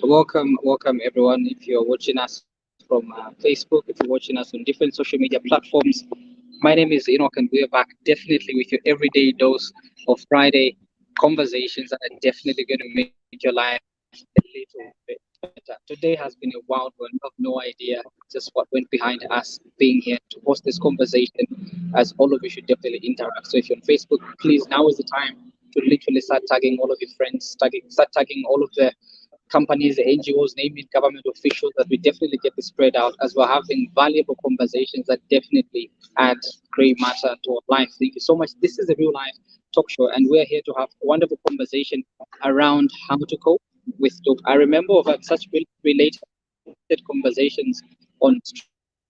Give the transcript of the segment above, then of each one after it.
Welcome everyone. If you're watching us from Facebook, if you're watching us on different social media platforms, my name is Enoch, and we're back definitely with your everyday dose of Friday conversations that are definitely going to make your life a little bit better. Today has been a wild one. We have no idea just what went behind us being here to host this conversation, as all of you should definitely interact. So if you're on Facebook, please, now is the time to literally start tagging all of your friends, start tagging all of the companies, the NGOs, naming government officials, that we definitely get this spread out as we're having valuable conversations that definitely add great matter to our life. Thank you so much. This is a real life talk show, and we're here to have a wonderful conversation around how to cope with dope. I remember I've had such related conversations on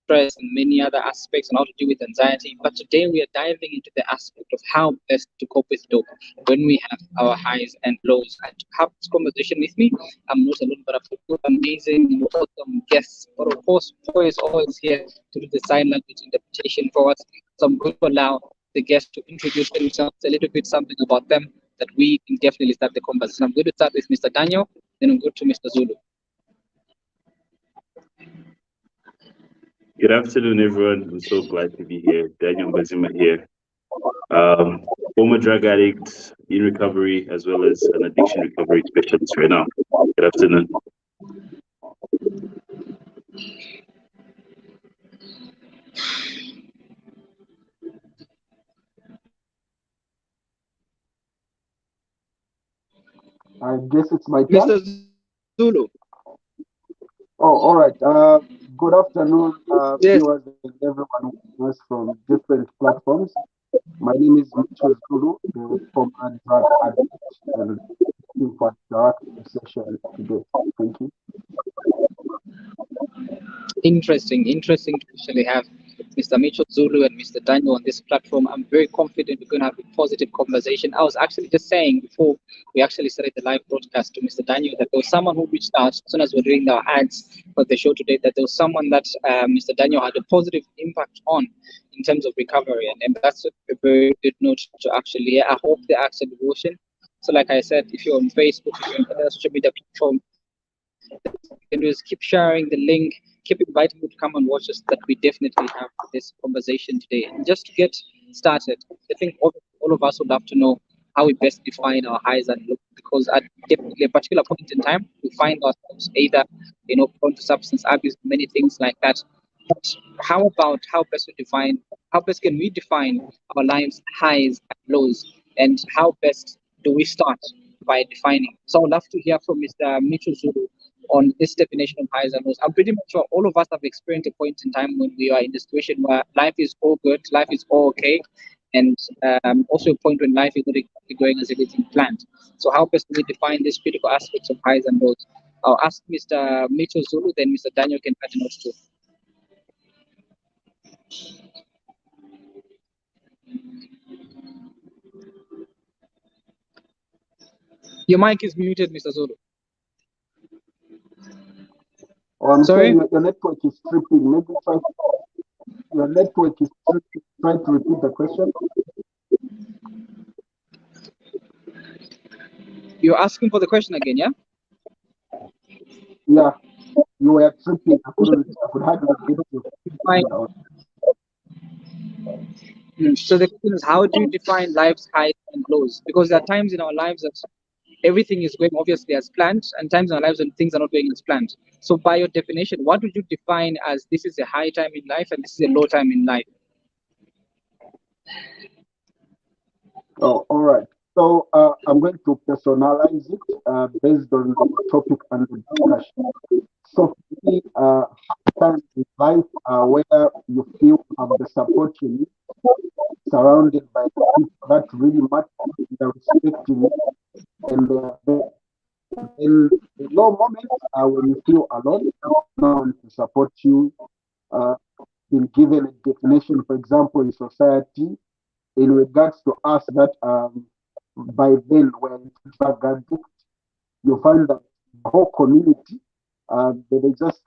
stress and many other aspects on how to deal with anxiety. But today we are diving into the aspect of how best to cope with dope when we have our highs and lows. And to have this conversation with me, I'm not alone, but I've got two amazing and welcome guests. But of course, Poy is always here to do the sign language interpretation for us. So I'm going to allow the guests to introduce themselves, a little bit something about them that we can definitely start the conversation. I'm going to start with Mr. Daniel, then I'm going to Mr. Zulu. Good afternoon, everyone. I'm so glad to be here. Daniel Bazima here. Former drug addict in recovery, as well as an addiction recovery specialist right now. Good afternoon. I guess it's my turn. Mr. Zulu. Oh, all right. Good afternoon, Yes. viewers and everyone watching us from different platforms. My name is Mitchell Zulu, the former drug addict, and looking for interactive session today. Thank you. Interesting to actually have Mr. Mitchell Zulu and Mr. Daniel on this platform. I'm very confident we're going to have a positive conversation. I was actually just saying before we actually started the live broadcast to Mr. Daniel that there was someone who reached out as soon as we're doing our ads for the show today, that there was someone that Mr. Daniel had a positive impact on in terms of recovery. And that's a very good note to actually hear. I hope the action devotion. So like I said, if you're on Facebook, if you're on other social media platform, you can do is keep sharing the link, keep inviting you to come and watch us, that we definitely have this conversation today. And just to get started, I think all of us would love to know how we best define our highs and lows, because at definitely a particular point in time, we find ourselves either, prone to substance abuse, many things like that. But how about how best can we define our lives' highs and lows, and how best do we start by defining? So I'd love to hear from Mr. Mitchell Zulu on this definition of highs and lows. I'm pretty much sure all of us have experienced a point in time when we are in the situation where life is all good, life is all okay, and also a point when life is not exactly going as it is planned. So how best do we define these critical aspects of highs and lows? I'll ask Mr. Mitchell Zulu, then Mr. Daniel can add a note too. Your mic is muted, Mr. Zulu. Oh, I'm Sorry? saying your network is tripping. Maybe try. Your network is tripping. Try to repeat the question. You're asking for the question again, yeah? Yeah, you were tripping. I could hardly get you. Fine. So the question is, how do you define life's highs and lows? Because there are times in our lives that everything is going obviously as planned, and times in our lives when things are not going as planned. So by your definition, what would you define as this is a high time in life and this is a low time in life? Oh, all right. So I'm going to personalize it based on the topic and the discussion. So for me, times in life where you feel the support you need, surrounded by the people that really matter, they respect you, and in the low moments when you feel alone, no one to support you, been given a definition, for example, in society, in regards to us that by then were drug addicts, you find that the whole community, they just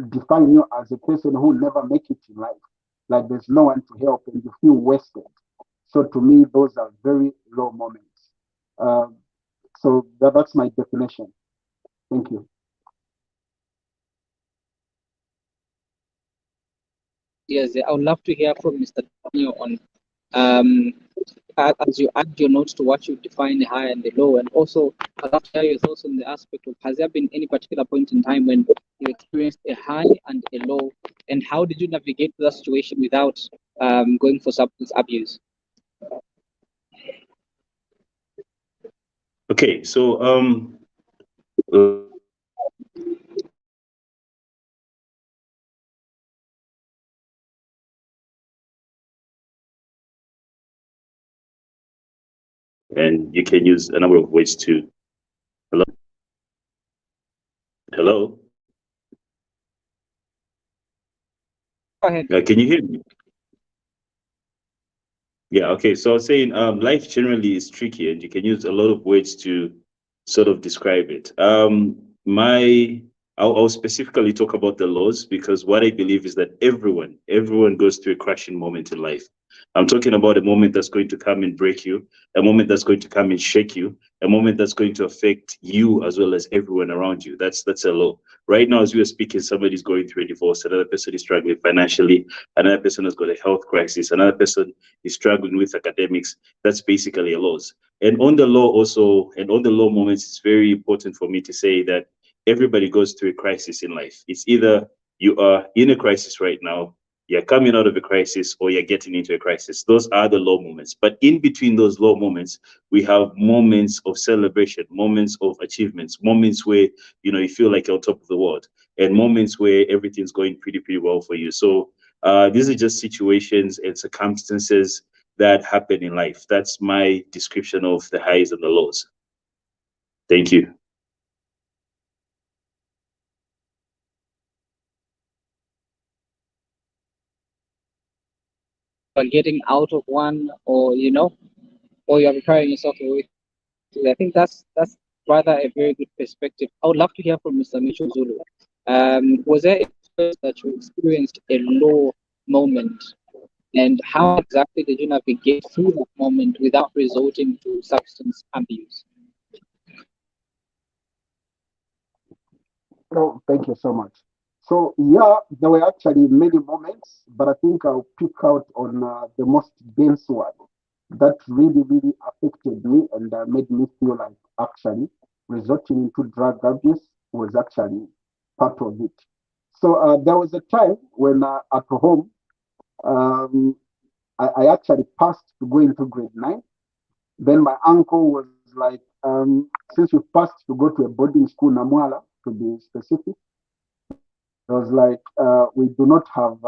define you as a person who never make it in life. Like there's no one to help and you feel wasted. So to me, those are very low moments. So that's my definition. Thank you. Yes, I would love to hear from Mr. Daniel on um, as you add your notes to what you define the high and the low, and also I'd love to hear your thoughts on the aspect of has there been any particular point in time when you experienced a high and a low, and how did you navigate that situation without going for substance abuse? Okay, so and you can use a number of ways to. Hello. Hello. Go ahead. Can you hear me? Yeah, okay. So I was saying life generally is tricky and you can use a lot of words to sort of describe it. I'll specifically talk about the laws because what I believe is that everyone goes through a crashing moment in life. I'm talking about a moment that's going to come and break you, a moment that's going to come and shake you, a moment that's going to affect you as well as everyone around you. That's a law. Right now, as we are speaking, somebody's going through a divorce, another person is struggling financially, another person has got a health crisis, another person is struggling with academics. That's basically a loss. And on the law also, and on the law moments, it's very important for me to say that everybody goes through a crisis in life. It's either you are in a crisis right now, you're coming out of a crisis, or you're getting into a crisis. Those are the low moments. But in between those low moments, we have moments of celebration, moments of achievements, moments where you feel like you're on top of the world, and moments where everything's going pretty well for you. So these are just situations and circumstances that happen in life. That's my description of the highs and the lows. Thank you. Or getting out of one, or or you're preparing yourself away. I think that's rather a very good perspective. I would love to hear from Mr. Micho Zulu. Was there a time that you experienced a low moment, and how exactly did you navigate through that moment without resorting to substance abuse? Oh, thank you so much. So yeah, there were actually many moments, but I think I'll pick out on the most dense one that really affected me and made me feel like actually resorting into drug abuse was actually part of it. So there was a time when at home, um, I actually passed to go into grade 9. Then my uncle was like, since you passed to go to a boarding school, Namwala, to be specific, it was like, we do not have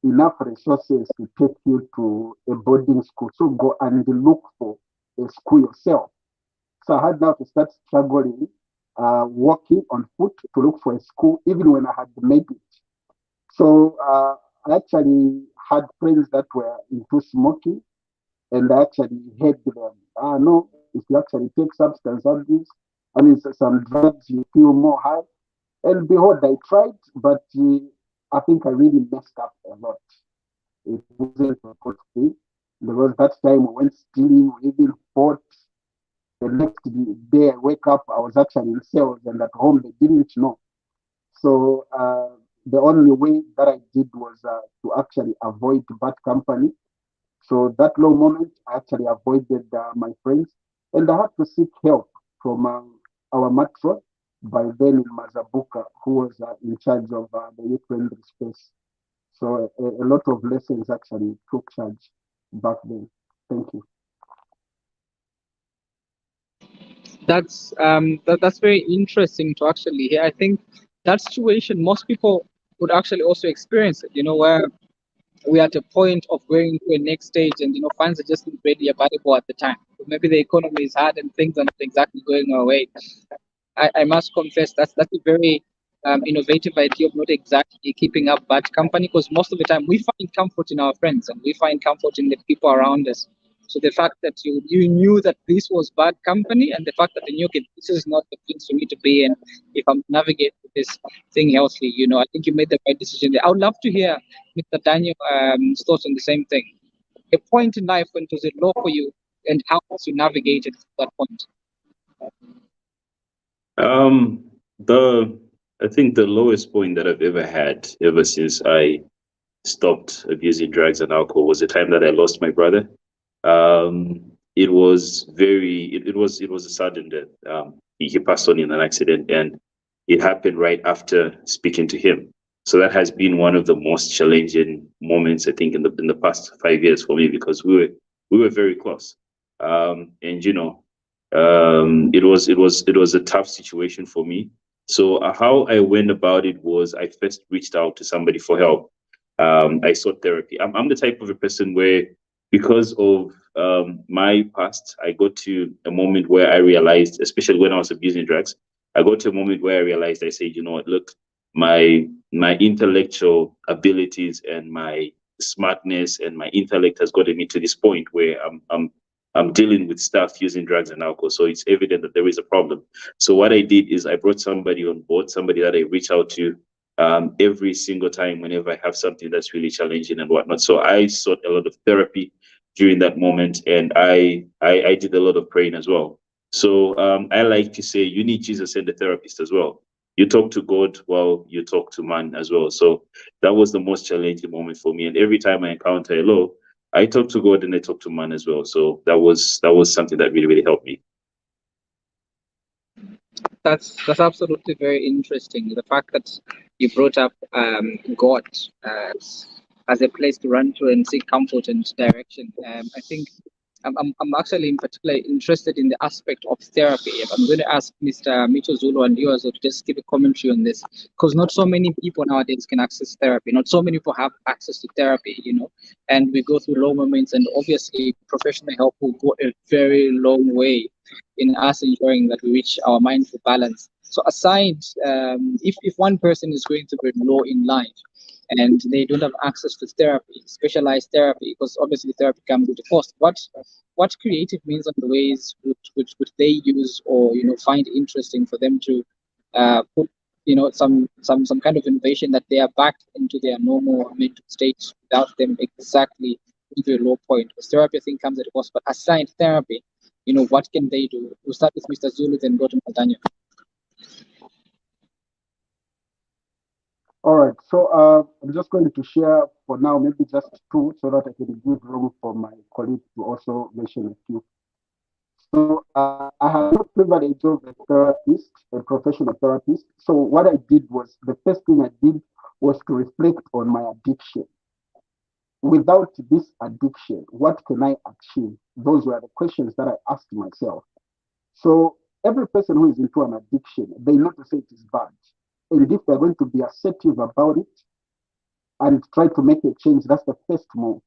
enough resources to take you to a boarding school. So go and look for a school yourself. So I had now to start struggling, walking on foot to look for a school, even when I had made it. So I actually had friends that were into smoking, and I actually heard them. No, if you actually take substance abuse, I mean, some drugs, you feel more high. And behold, I tried, but I think I really messed up a lot. It wasn't a good thing. There was that time we went stealing, we even fought. The next day I wake up, I was actually in sales, and at home they didn't know. So the only way that I did was to actually avoid bad company. So that low moment, I actually avoided my friends, and I had to seek help from our matron by then in Mazabuka, who was in charge of the youth friendly space. So a lot of lessons actually took charge back then. Thank you. That's very interesting to actually hear. I think that situation most people would actually also experience it. Where we're at a point of going to a next stage, and funds are just not ready available at the time. Maybe the economy is hard and things are not exactly going our way. I must confess that's a very innovative idea of not exactly keeping up bad company, because most of the time we find comfort in our friends and we find comfort in the people around us. So the fact that you knew that this was bad company, and the fact that you knew, okay, this is not the place for me to be in if I'm navigating this thing healthily, I think you made the right decision there. I would love to hear Mr. Daniel thoughts on the same thing. A point in life when it was a low for you, and how you navigated that point. Um, the I think the lowest point that I've ever had ever since I stopped abusing drugs and alcohol was the time that I lost my brother. It was it was a sudden death. He passed on in an accident, and it happened right after speaking to him. So that has been one of the most challenging moments, I think, in the past 5 years for me, because we were very close. And it was a tough situation for me. So how I went about it was I first reached out to somebody for help. I sought therapy. I'm the type of a person where, because of my past, I got to a moment where I realized, especially when I was abusing drugs, I got to a moment where I realized, I said, you know what, look, my intellectual abilities and my smartness and my intellect has gotten me to this point where I'm dealing with stuff using drugs and alcohol. So it's evident that there is a problem. So what I did is I brought somebody on board, somebody that I reach out to every single time whenever I have something that's really challenging and whatnot. So I sought a lot of therapy during that moment, and I did a lot of praying as well. So I like to say you need Jesus and the therapist as well. You talk to God while you talk to man as well. So that was the most challenging moment for me. And every time I encounter a law, I talk to God and I talk to man as well. So that was something that really, really helped me. That's absolutely very interesting. The fact that you brought up God as a place to run to and seek comfort and direction. I think I'm actually in particular interested in the aspect of therapy. I'm going to ask Mr. Micho Zulu and you as well to just give a commentary on this, because not so many people nowadays can access therapy. Not so many people have access to therapy, and we go through low moments, and obviously professional help will go a very long way in us ensuring that we reach our mindful balance. So aside, if one person is going to be low in life and they don't have access to therapy, specialized therapy, because obviously therapy comes with a cost, what creative means and ways would they use, or find interesting for them to put some kind of innovation that they are back into their normal mental state without them exactly into a low point? Because therapy, I think, comes at a cost. But aside therapy, what can they do? We'll start with Mr. Zulu, then go to Daniel. All right, so I'm just going to share for now, maybe just two, so that I can give room for my colleague to also mention a few. So I have the privilege of a therapist, a professional therapist. So what I did was, the first thing I did was to reflect on my addiction. Without this addiction, what can I achieve? Those were the questions that I asked myself. So every person who is into an addiction, they know to say it is bad. And if they're going to be assertive about it and try to make a change, that's the first move.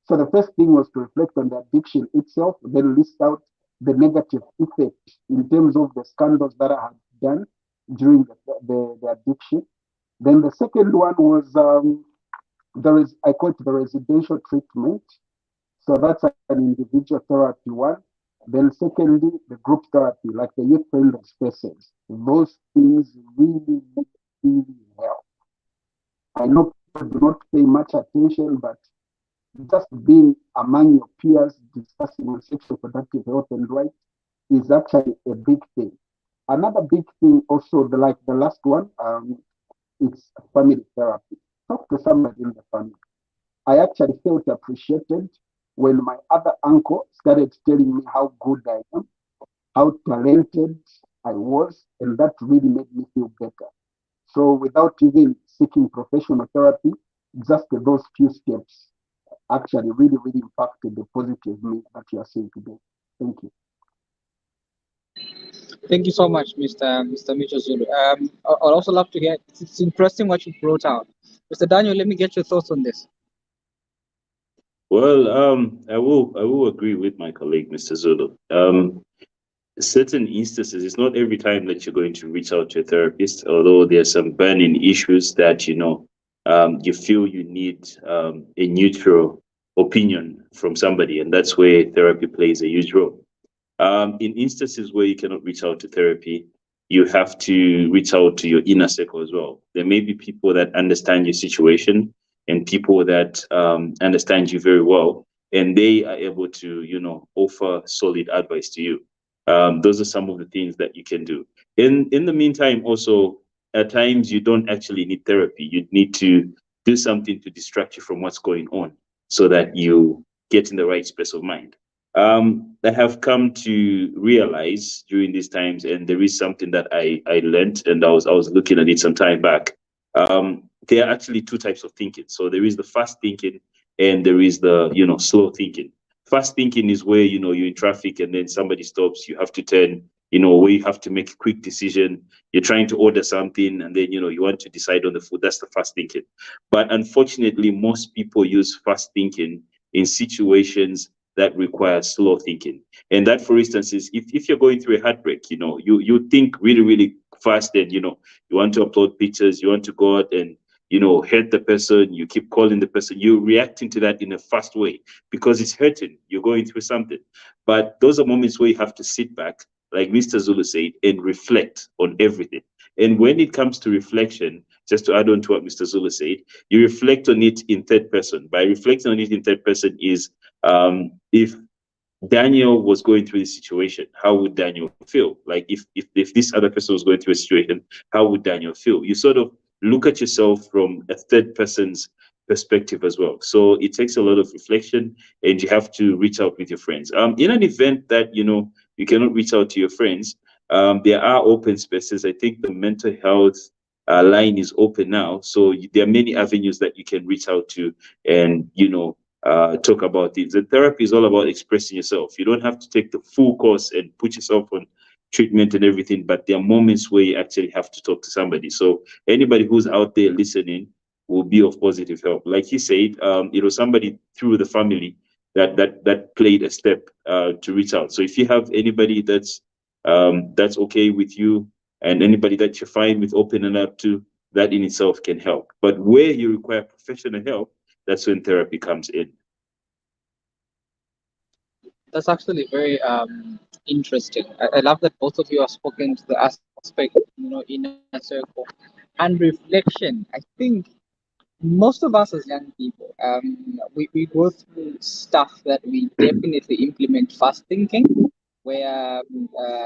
So the first thing was to reflect on the addiction itself, then list out the negative effect in terms of the scandals that I had done during the addiction. Then the second one was I call it the residential treatment. So that's an individual therapy one. Then secondly, the group therapy, like the youth-friendly spaces, those things really, really help. I know people do not pay much attention, but just being among your peers discussing on sexual productive health and rights is actually a big thing. Another big thing also, like the last one, it's family therapy. Talk to somebody in the family. I actually felt appreciated when my other uncle started telling me how good I am, how talented I was, and that really made me feel better. So without even seeking professional therapy, just those few steps actually really, really impacted the positive me that you are seeing today. Thank you. Thank you so much, Mr. Mitchell Zulu. I'd also love to hear. It's interesting what you brought out, Mr. Daniel. Let me get your thoughts on this. Well, I will agree with my colleague, Mr. Zulu. Certain instances, it's not every time that you're going to reach out to a therapist, although there's some burning issues that you feel you need a neutral opinion from somebody, and that's where therapy plays a huge role. In instances where you cannot reach out to therapy, you have to reach out to your inner circle as well. There may be people that understand your situation and people that understand you very well, and they are able to, offer solid advice to you. Those are some of the things that you can do. In the meantime, also at times you don't actually need therapy. You need to do something to distract you from what's going on, so that you get in the right space of mind. I have come to realize during these times, and there is something that I learned, and I was looking at it some time back. There are actually two types of thinking. So there is the fast thinking, and there is the slow thinking. Fast thinking is where you're in traffic and then somebody stops, you have to turn, where you have to make a quick decision. You're trying to order something, and then you want to decide on the food. That's the fast thinking. But unfortunately, most people use fast thinking in situations that require slow thinking. And that, for instance, is if you're going through a heartbreak, you think really, really fast, and you want to upload pictures, you want to go out and hurt the person, you keep calling the person, you're reacting to that in a fast way because it's hurting, you're going through something. But those are moments where you have to sit back, like Mr. Zulu said, and reflect on everything. And when it comes to reflection, just to add on to what Mr. Zulu said, you reflect on it in third person. By reflecting on it in third person is, if Daniel was going through this situation, how would Daniel feel? Like if this other person was going through a situation, how would Daniel feel? You sort of look at yourself from a third person's perspective as well. So it takes a lot of reflection, and you have to reach out with your friends. In an event that you cannot reach out to your friends, there are open spaces. I think the mental health line is open now, so there are many avenues that you can reach out to, and talk about it. The therapy is all about expressing yourself. You don't have to take the full course and put yourself on treatment and everything, but there are moments where you actually have to talk to somebody. So anybody who's out there listening will be of positive help. Like he said, somebody through the family that played a step to reach out. So if you have anybody that's okay with you, and anybody that you're fine with opening up to, that in itself can help. But where you require professional help, that's when therapy comes in. That's actually very interesting. I love that both of you have spoken to the aspect, inner circle and reflection. I think most of us as young people, we go through stuff that we definitely implement fast thinking, where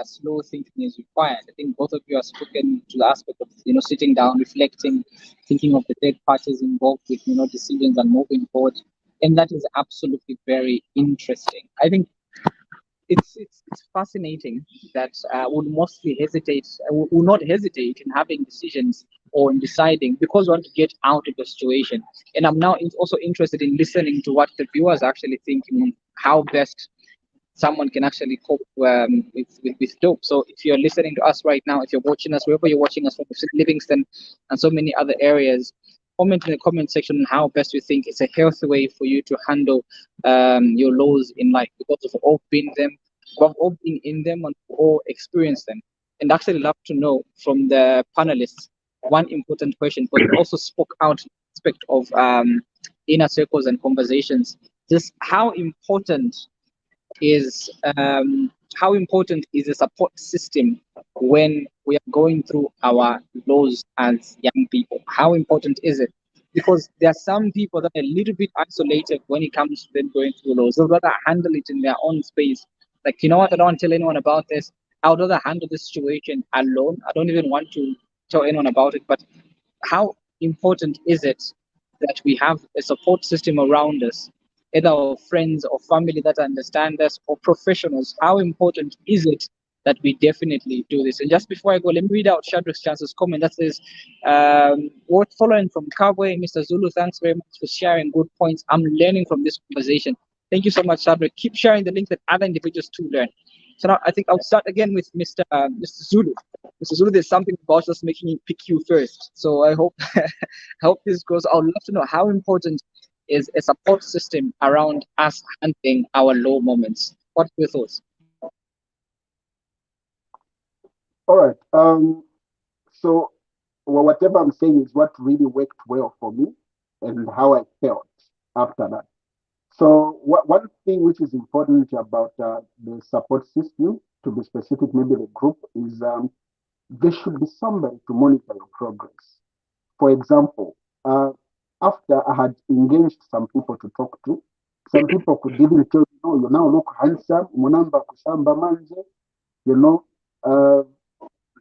slow thinking is required. I think both of you have spoken to the aspect of sitting down, reflecting, thinking of the third parties involved with decisions and moving forward, and that is absolutely very interesting. I think it's fascinating that would mostly hesitate, will not hesitate in having decisions or in deciding because we want to get out of the situation. And I'm now also interested in listening to what the viewers are actually thinking on how best someone can actually cope with dope. So if you're listening to us right now, if you're watching us, wherever you're watching us from, Livingston and so many other areas, comment in the comment section on how best you think it's a healthy way for you to handle your lows in life, because we've all been them, we've all been in them, and we've all experienced them. And actually love to know from the panelists one important question, but they also spoke out aspect of inner circles and conversations, just how important is how important is a support system when we are going through our lows as young people? How important is it? Because there are some people that are a little bit isolated when it comes to them going through lows. They'd rather handle it in their own space. Like, you know what, I don't want to tell anyone about this. I would rather handle this situation alone. I don't even want to tell anyone about it. But how important is it that we have a support system around us, either of friends or family that understand us, or professionals? How important is it that we definitely do this? And just before I go, let me read out Shadrach Chance's comment that says, what following from Cowboy, Mr. Zulu, thanks very much for sharing good points. I'm learning from this conversation. Thank you so much, Shadrach. Keep sharing the link that other individuals to learn. So now I think I'll start again with Mr. Zulu. Mr. Zulu, there's something about us making me pick you first. So I hope I hope this goes. I would love to know how important is a support system around us handling our low moments. What are your thoughts? All right. So whatever I'm saying is what really worked well for me and how I felt after that. So one thing which is important about the support system, to be specific, maybe the group, is there should be somebody to monitor your progress. For example, after I had engaged some people to talk to, some people could even tell you, oh, you now look handsome, munamba kusamba manje, you know, uh,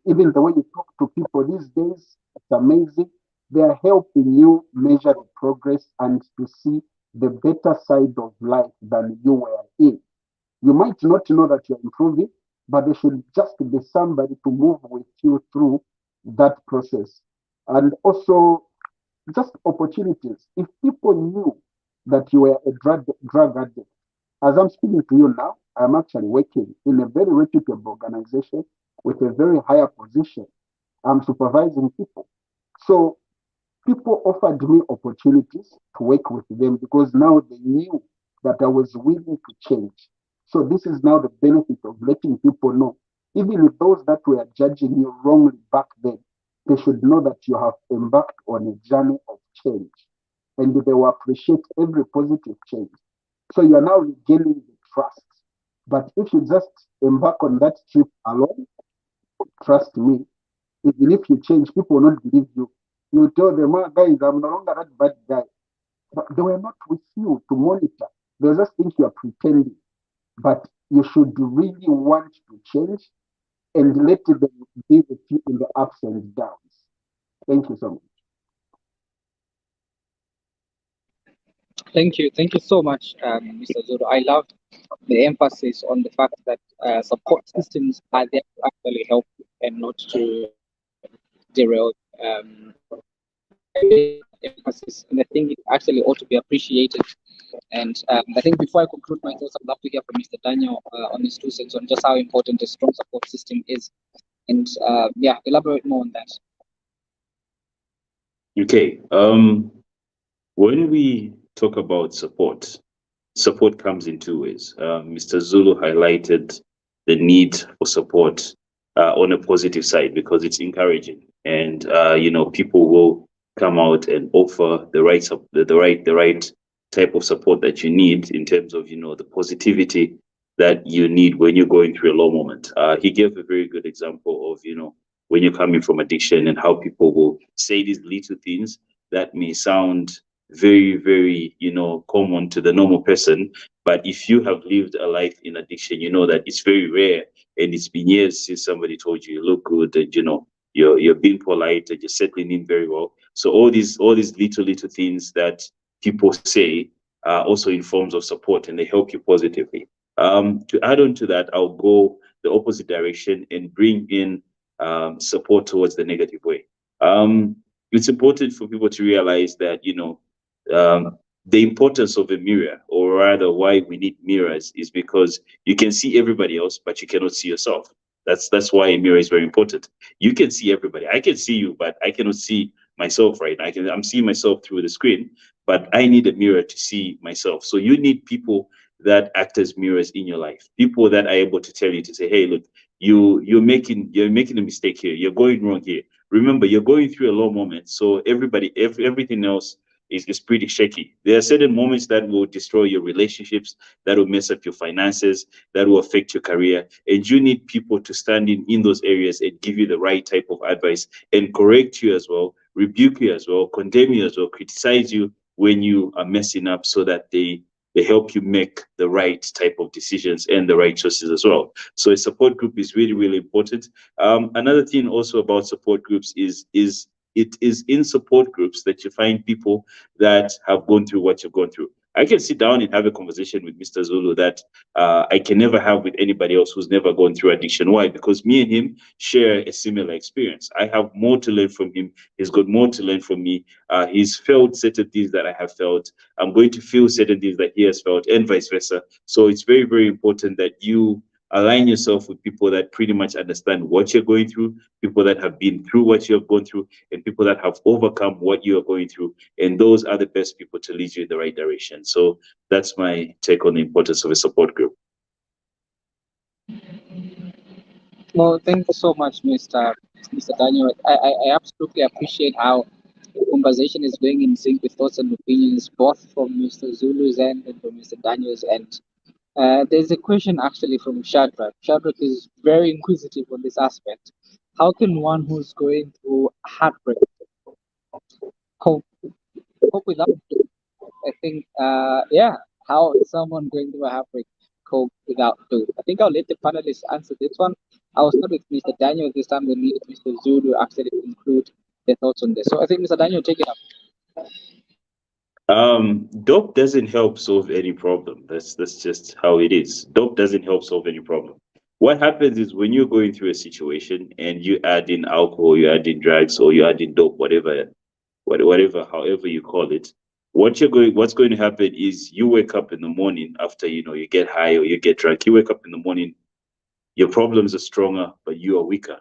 even the way you talk to people these days, it's amazing. They are helping you measure the progress and to see the better side of life than you were in. You might not know that you're improving, but there should just be somebody to move with you through that process. And also, just opportunities. If people knew that you were a drug addict, as I'm speaking to you now, I'm actually working in a very reputable organization with a very higher position. I'm supervising people. So people offered me opportunities to work with them because now they knew that I was willing to change. So this is now the benefit of letting people know, even if those that were judging you wrongly back then, they should know that you have embarked on a journey of change and they will appreciate every positive change. So you are now regaining the trust. But if you just embark on that trip alone, trust me, even if you change, people will not believe you. You tell them, oh, guys, I'm no longer that bad guy. But they were not with you to monitor. They just think you are pretending. But you should really want to change and let them be with you in the ups and downs. Thank you so much. Thank you so much, Mr. Zuru. I love the emphasis on the fact that support systems are there to actually help you and not to derail. Emphasis, and I think it actually ought to be appreciated. And I think before I conclude my thoughts, I'd love to hear from Mr. Daniel on his 2 cents on just how important a strong support system is, and yeah, elaborate more on that. Okay. When we talk about support, support comes in two ways. Mr. Zulu highlighted the need for support on a positive side because it's encouraging, and people will come out and offer the right type of support that you need in terms of the positivity that you need when you're going through a low moment. He gave a very good example of when you're coming from addiction and how people will say these little things that may sound very, very, common to the normal person. But if you have lived a life in addiction, you know that it's very rare. And it's been years since somebody told you look good and, you're being polite and you're settling in very well. So all these little things that people say are also in forms of support and they help you positively. To add on to that, I'll go the opposite direction and bring in support towards the negative way. It's important for people to realize that, the importance of a mirror, or rather why we need mirrors, is because you can see everybody else, but you cannot see yourself. That's why a mirror is very important. You can see everybody. I can see you, but I cannot see myself right now. I'm seeing myself through the screen, but I need a mirror to see myself. So you need people that act as mirrors in your life. People that are able to tell you to say, hey, look, you're making a mistake here. You're going wrong here. Remember, you're going through a low moment. So everything else is pretty shaky. There are certain moments that will destroy your relationships, that will mess up your finances, that will affect your career. And you need people to stand in those areas and give you the right type of advice and correct you as well, rebuke you as well, condemn you as well, criticize you when you are messing up so that they help you make the right type of decisions and the right choices as well. So a support group is really, really important. Another thing also about support groups is it is in support groups that you find people that have gone through what you've gone through. I can sit down and have a conversation with Mr. Zulu that I can never have with anybody else who's never gone through addiction. Why? Because me and him share a similar experience. I have more to learn from him. He's got more to learn from me. He's felt certain things that I have felt. I'm going to feel certain things that he has felt, and vice versa. So it's very, very important that you align yourself with people that pretty much understand what you're going through, people that have been through what you have gone through, and people that have overcome what you are going through. And those are the best people to lead you in the right direction. So that's my take on the importance of a support group. Well, thank you so much, Mr. Daniel. I absolutely appreciate how the conversation is going in sync with thoughts and opinions, both from Mr. Zulu's end and from Mr. Daniel's end. There's a question actually from Shadrach. Shadrach is very inquisitive on this aspect. How can one who's going through heartbreak cope, cope without it? I think, yeah, how is someone going through a heartbreak cope without dope? I think I'll let the panelists answer this one. I'll start with Mr. Daniel this time, then let Mr. Zulu actually include their thoughts on this. So I think Mr. Daniel, take it up. Dope doesn't help solve any problem. That's just how it is. Dope doesn't help solve any problem. What happens is when you're going through a situation and you add in alcohol, you add in drugs, or you add in dope, whatever, however you call it, what's going to happen is you wake up in the morning after you get high or you get drunk. You wake up in the morning, your problems are stronger, but you are weaker.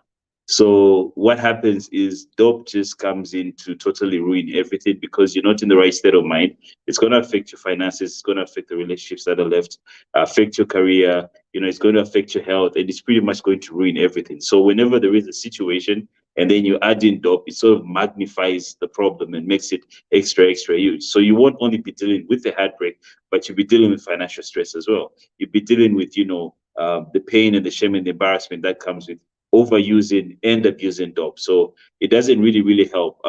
So what happens is dope just comes in to totally ruin everything because you're not in the right state of mind. It's going to affect your finances. It's going to affect the relationships that are left, affect your career. It's going to affect your health, and it's pretty much going to ruin everything. So whenever there is a situation and then you add in dope, it sort of magnifies the problem and makes it extra, extra huge. So you won't only be dealing with the heartbreak, but you'll be dealing with financial stress as well. You'll be dealing with, the pain and the shame and the embarrassment that comes with overusing and abusing dope. So it doesn't really, really help.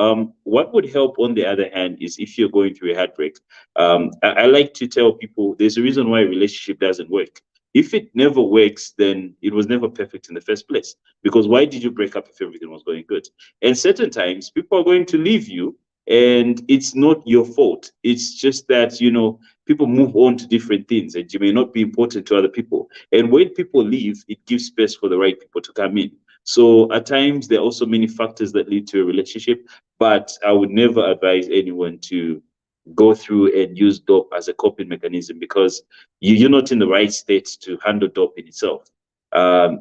What would help, on the other hand, is if you're going through a heartbreak. I like to tell people there's a reason why a relationship doesn't work. If it never works, then it was never perfect in the first place. Because why did you break up if everything was going good? And certain times people are going to leave you, and it's not your fault. It's just that, people move on to different things and you may not be important to other people. And when people leave, it gives space for the right people to come in. So at times, there are also many factors that lead to a relationship, but I would never advise anyone to go through and use dope as a coping mechanism because you're not in the right state to handle dope in itself.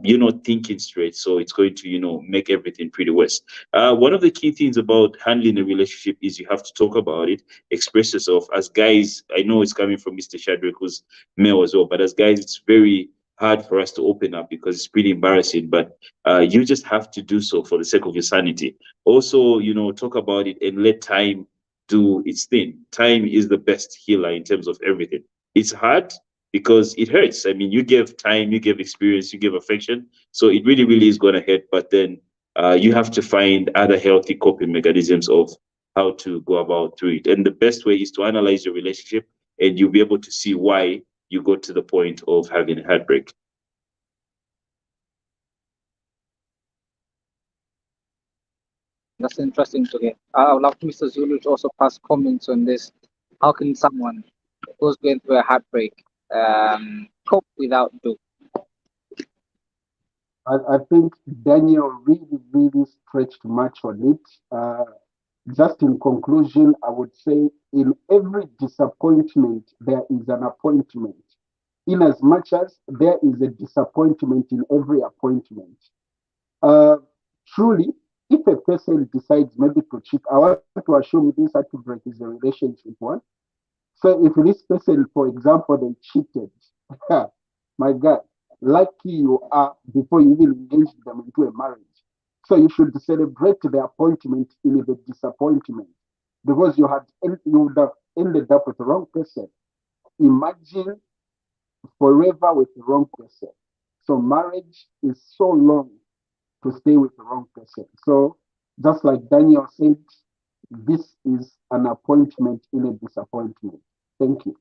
You're not thinking straight, so it's going to, make everything pretty worse. One of the key things about handling a relationship is you have to talk about it, express yourself. As guys, I know it's coming from Mr. Shadrach, who's male as well, but as guys, it's very hard for us to open up because it's pretty embarrassing. But you just have to do so for the sake of your sanity. Also, talk about it and let time do its thing. Time is the best healer in terms of everything. It's hard because it hurts. I mean, you give time, you give experience, you give affection. So it really, really is going to hurt. But then you have to find other healthy coping mechanisms of how to go about through it. And the best way is to analyze your relationship, and you'll be able to see why you got to the point of having a heartbreak. That's interesting to hear. I would love Mr. Zulu to also pass comments on this. How can someone who's going through a heartbreak cope without dope? I think Daniel really, really stretched much on it. Just in conclusion, I would say in every disappointment, there is an appointment. In as much as there is a disappointment in every appointment. Truly, if a person decides maybe to cheat, I want to assume this heartbreak is a relationship one. So if this person, for example, they cheated, my God, lucky you are before you even engage them into a marriage. So you should celebrate the appointment in the disappointment. because you would have ended up with the wrong person. Imagine forever with the wrong person. So marriage is so long to stay with the wrong person. So just like Daniel said, this is an appointment in a disappointment. Thank you.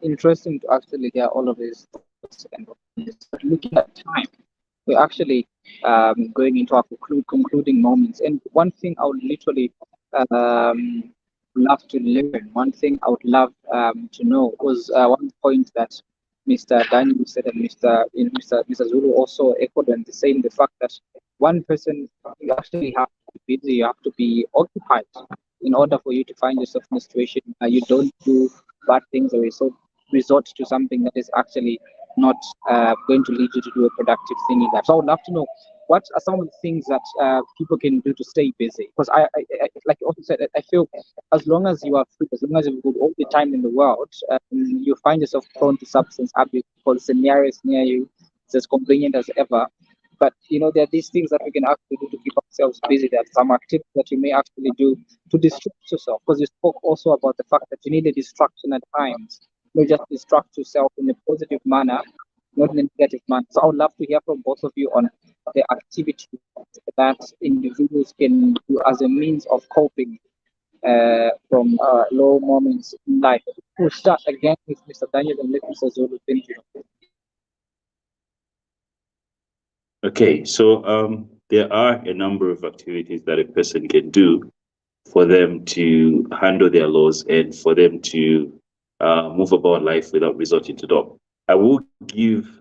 Interesting to actually hear all of these thoughts and looking at time. We're actually going into our concluding moments. And one thing I would literally love to learn, one thing I would love to know was one point that Mr. Daniel said and Mr. Zulu also echoed on the same, the fact that one person, you actually have to be busy, you have to be occupied in order for you to find yourself in a situation you don't do bad things or resort to something that is actually not going to lead you to do a productive thing in life. So I would love to know what are some of the things that people can do to stay busy. Because I like you also said, I feel as long as you are free, as long as you've got all the time in the world, you find yourself prone to substance abuse because the nearest near you is as convenient as ever. But there are these things that we can actually do to keep ourselves busy. There are some activities that you may actually do to distract yourself. Because you spoke also about the fact that you need a distraction at times, not just distract yourself in a positive manner, not in a negative manner. So I would love to hear from both of you on the activity that individuals can do as a means of coping from low moments in life. We'll start again with Mr. Daniel and let Mr. Zulu finish. Okay, so there are a number of activities that a person can do for them to handle their lows and for them to move about life without resorting to them. I'll give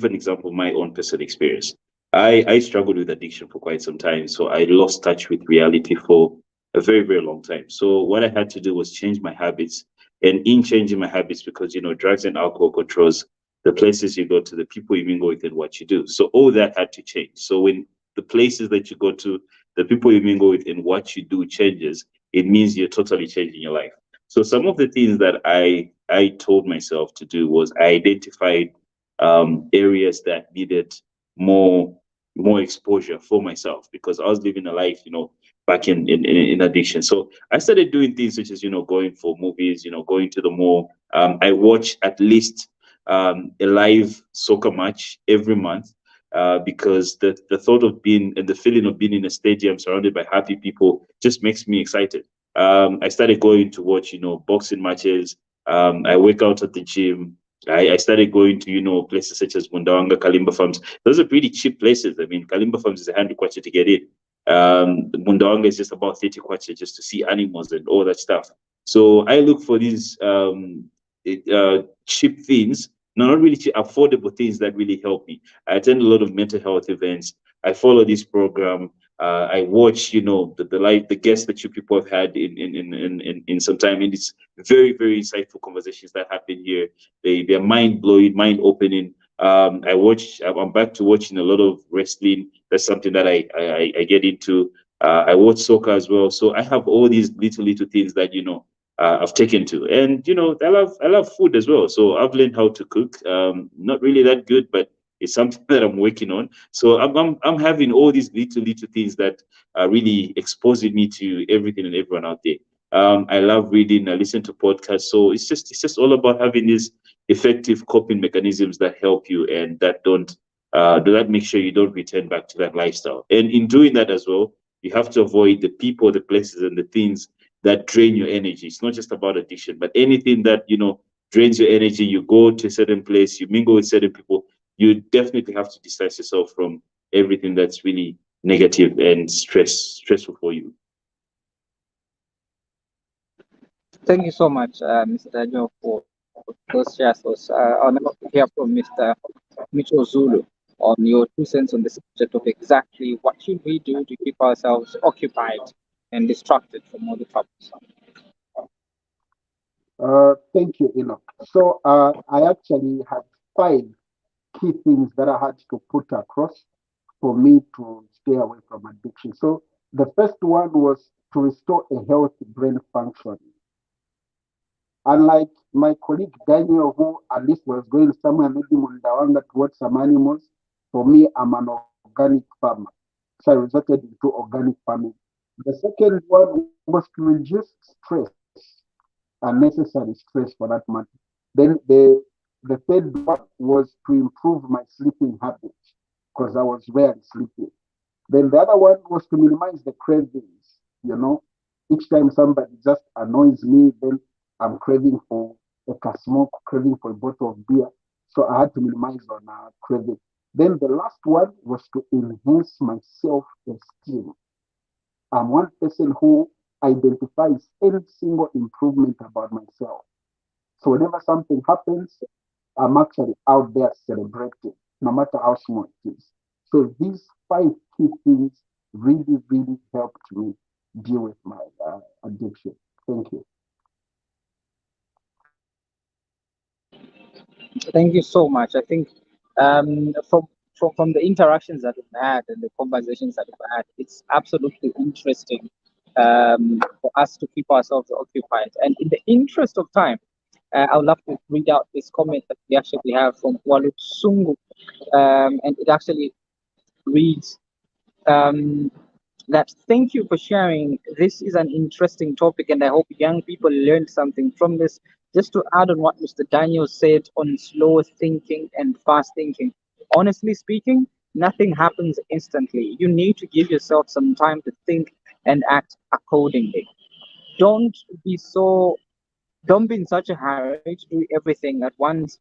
an example of my own personal experience. I struggled with addiction for quite some time, so I lost touch with reality for a very, very long time. So what I had to do was change my habits. And in changing my habits, because drugs and alcohol controls the places you go to, the people you mingle with, and what you do. So all that had to change. So when the places that you go to, the people you mingle with, and what you do changes, it means you're totally changing your life. So some of the things that I told myself to do was I identified areas that needed more exposure for myself, because I was living a life, back in addiction. So I started doing things such as, going for movies, going to the mall. I watch at least a live soccer match every month, because the thought of being and the feeling of being in a stadium surrounded by happy people just makes me excited. I started going to watch, boxing matches. I work out at the gym. I started going to, places such as Mundawanga, Kalimba Farms. Those are pretty cheap places. I mean, Kalimba Farms is 100 kwacha to get in. Mundawanga is just about 30 kwacha just to see animals and all that stuff. So I look for these cheap things, not really cheap, affordable things that really help me. I attend a lot of mental health events. I follow this program. I watch, the guests that you people have had in some time, and it's very, very insightful conversations that happen here. They're mind blowing, mind opening. I'm back to watching a lot of wrestling. That's something that I get into. I watch soccer as well. So I have all these little things that I've taken to, and I love food as well. So I've learned how to cook. Not really that good, but it's something that I'm working on. So I'm having all these little things that are really exposing me to everything and everyone out there. I love reading. I listen to podcasts. So it's just all about having these effective coping mechanisms that help you and that don't that make sure you don't return back to that lifestyle. And in doing that as well, you have to avoid the people, the places, and the things that drain your energy. It's not just about addiction, but anything that drains your energy. You go to a certain place, you mingle with certain people. You definitely have to distance yourself from everything that's really negative and stressful for you. Thank you so much, Mr. Daniel, for those shares. I'll never hear from Mr. Mitchell Zulu on your 2 cents on the subject of exactly what should we do to keep ourselves occupied and distracted from all the troubles. Thank you, Enoch. So I actually had 5 key things that I had to put across for me to stay away from addiction. So the first one was to restore a healthy brain function. Unlike my colleague Daniel, who at least was going somewhere, maybe Mundawanga to watch some animals, for me, I'm an organic farmer. So I resorted into organic farming. The second one was to reduce stress, unnecessary stress for that matter. Then the third one was to improve my sleeping habits because I was rarely sleeping. Then the other one was to minimize the cravings. You know, each time somebody just annoys me, then I'm craving for a smoke, craving for a bottle of beer. So I had to minimize on craving. Then the last one was to enhance my self-esteem. I'm one person who identifies any single improvement about myself. So whenever something happens, I'm actually out there celebrating, no matter how small it is. So these five key things really, really helped me deal with my addiction. Thank you. Thank you so much. I think from the interactions that we've had and the conversations that we've had, it's absolutely interesting for us to keep ourselves occupied. And in the interest of time, I would love to read out this comment that we actually have from Walu Sungu, and it actually reads that thank you for sharing. This is an interesting topic, and I hope young people learned something from this. Just to add on what Mr. Daniel said on slow thinking and fast thinking, honestly speaking, nothing happens instantly. You need to give yourself some time to think and act accordingly. Don't be so don't be in such a hurry to do everything at once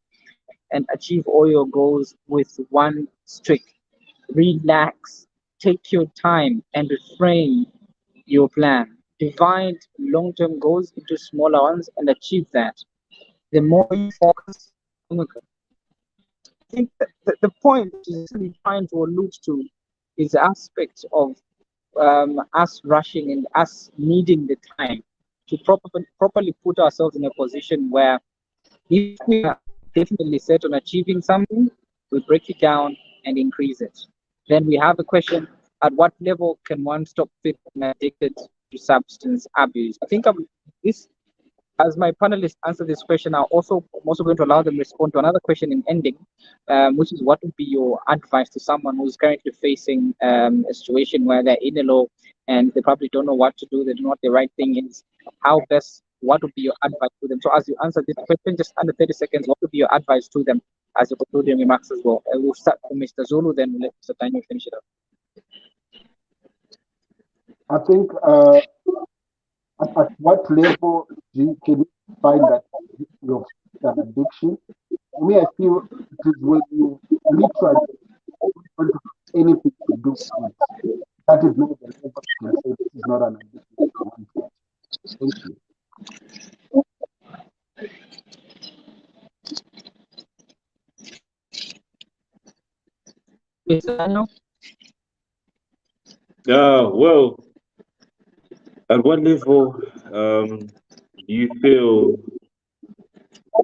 and achieve all your goals with one streak. Relax, take your time, and reframe your plan. Divide long term goals into smaller ones and achieve that. The more you focus, I think the point is actually trying to allude to is the aspect of us rushing and us needing the time to properly put ourselves in a position where if we are definitely set on achieving something, we break it down and increase it. Then we have a question: at what level can one stop feeling addicted to substance abuse? I think this, as my panelists answer this question, I'm also going to allow them to respond to another question in ending, which is what would be your advice to someone who's currently facing a situation where they're in a low and they probably don't know what to do, they don't know what the right thing is. How best? What would be your advice to them? So, as you answer this question, just under 30 seconds, what would be your advice to them as you conclude your remarks as well? We'll start from Mr. Zulu, then we'll let Mr. Daniel finish it up. I think at what level can you find that you're an addiction? For me, I feel it is when you literally want to do anything to do with it. That is not the level you can say this is not an addiction. Thank you. Mr. Daniel? Well, at what level do you feel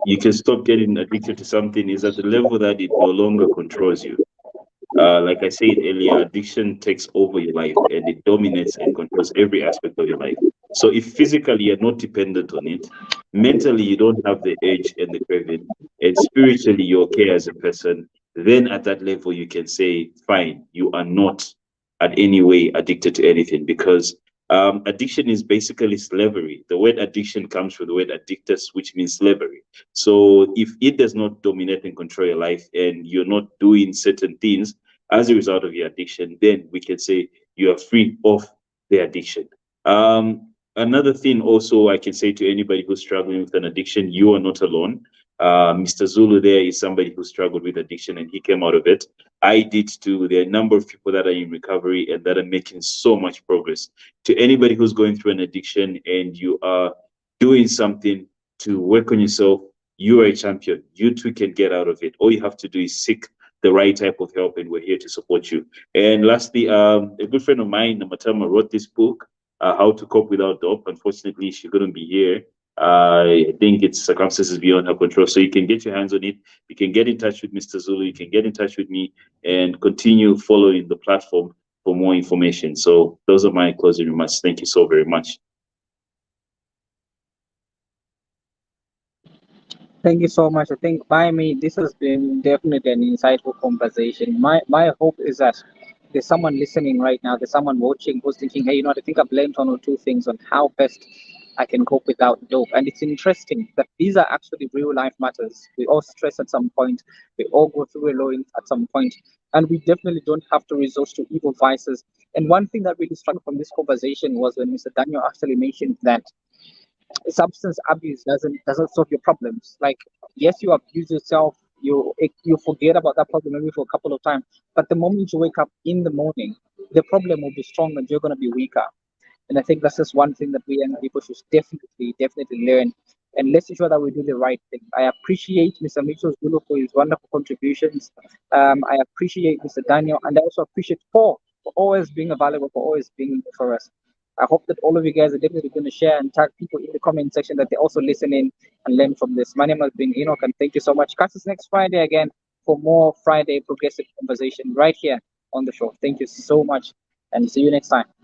you can stop getting addicted to something? Is at the level that it no longer controls you. Like I said earlier, addiction takes over your life and it dominates and controls every aspect of your life. So if physically you're not dependent on it, mentally you don't have the urge and the craving, and spiritually you're okay as a person, then at that level you can say, fine, you are not at any way addicted to anything, because addiction is basically slavery. The word addiction comes from the word addictus, which means slavery. So if it does not dominate and control your life and you're not doing certain things as a result of your addiction, then we can say you are free of the addiction. Another thing also I can say to anybody who's struggling with an addiction, you are not alone. Mr. Zulu there is somebody who struggled with addiction and he came out of it. I did too. There are a number of people that are in recovery and that are making so much progress. To anybody who's going through an addiction and you are doing something to work on yourself, you are a champion. You too can get out of it. All you have to do is seek the right type of help, and we're here to support you. And lastly, a good friend of mine, Matama, wrote this book, How to Cope Without Dope. Unfortunately, she couldn't be here. I think it's circumstances beyond her control. So you can get your hands on it. You can get in touch with Mr. Zulu. You can get in touch with me and continue following the platform for more information. So those are my closing remarks. Thank you so very much. Thank you so much. I think by me, this has been definitely an insightful conversation. My hope is that there's someone listening right now, there's someone watching who's thinking, hey, you know what, I think I've learned one or two things on how best I can cope without dope. And it's interesting that these are actually real life matters. We all stress at some point, we all go through a low at some point, and we definitely don't have to resort to evil vices. And one thing that really struck from this conversation was when Mr. Daniel actually mentioned that substance abuse doesn't solve your problems. Like, yes, you abuse yourself, you forget about that problem maybe for a couple of times, but the moment you wake up in the morning, the problem will be stronger and you're going to be weaker. And I think that's just one thing that we young people should definitely learn. And let's ensure that we do the right thing. I appreciate Mr. Mitchell Zulu for his wonderful contributions. I appreciate Mr. Daniel, and I also appreciate Paul for always being available, for always being there for us. I hope that all of you guys are definitely going to share and tag people in the comment section that they also listen in and learn from this. My name has been Enoch, and thank you so much. Catch us next Friday again for more Friday progressive conversation right here on the show. Thank you so much, and see you next time.